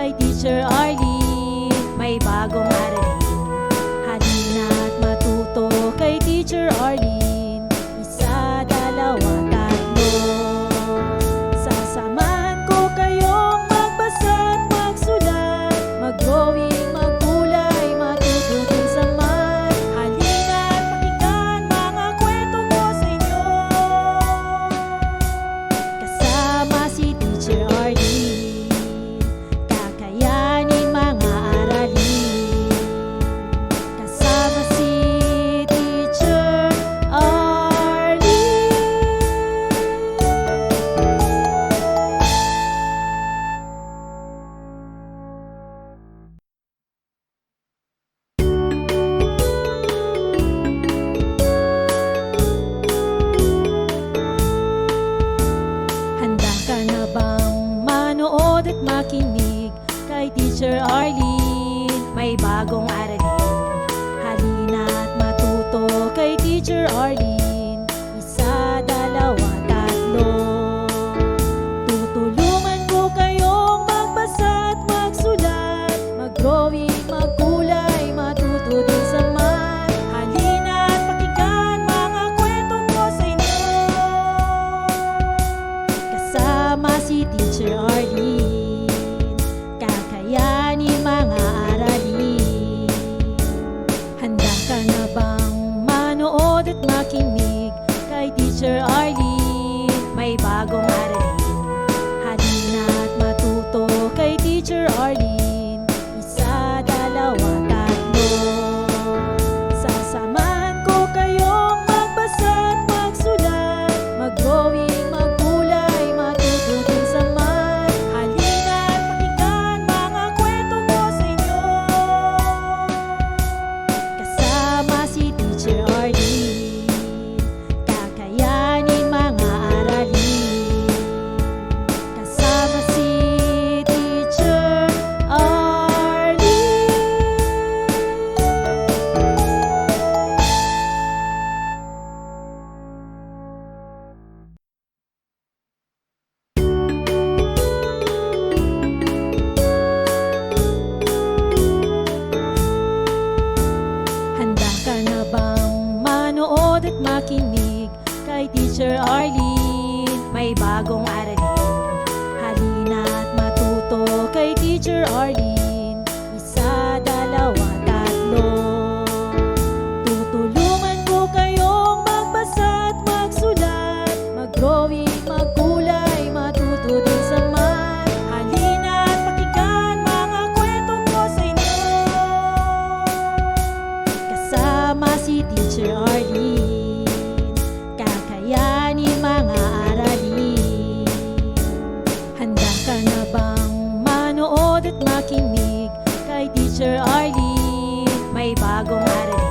kay Teacher Arlene, may bagong aralin. Halina't matuto kay Teacher Arlene, isa, dalawa, tatlo. Sasamahan ko kayong magbasa't magsulat, mag-drawing, maggulay, matututin sa math. Halina't pakinggan mga kwento ko sa inyo, kasama si Teacher Arlene, kakayanin mga aralin. Kasama si Teacher Arlene. Handa ka na bang manood at makinig kay Teacher Arlene, may bagong aralin? Halina't matuto kay Teacher Arlene, isa, dalawa, tatlo. Tutulungan ko kayong magbasa at magsulat, mag-drawing, maggulay, matututin sa math. Halina't pakinggan mga kwento ko sa inyo, kasama si Teacher Arlene, kakayanin mga aralin. Handa ka na bang manood at makinig kay Teacher Arlene, may bagong aralin? Halina't matuto kay Teacher Arlene, isa, dalawa, tatlo. Sasamahan ko kayong magbasa at magsulat, mag-drawing, maggulay, matututin sa math. Halina't pakinggan mga kwento ko sa inyo, kasama si Teacher Arlene, kakayanin mga aralin. Kasama si Teacher Arlene. Handa ka na bang manood at makinig kay Teacher Arlene, may bagong aralin? Halina't matuto kay Teacher Arlene, isa, dalawa, tatlo. Tutulungan ko kayong magbasa at magsulat, mag-drawing, maggulay, matututin sa math. Halina't pakinggan mga kwento ko sa inyo, kasama si Teacher Arlene, kakayanin mga aralin. Handa ka na bang manood at makinig kay Teacher Arlene, may bagong aralin?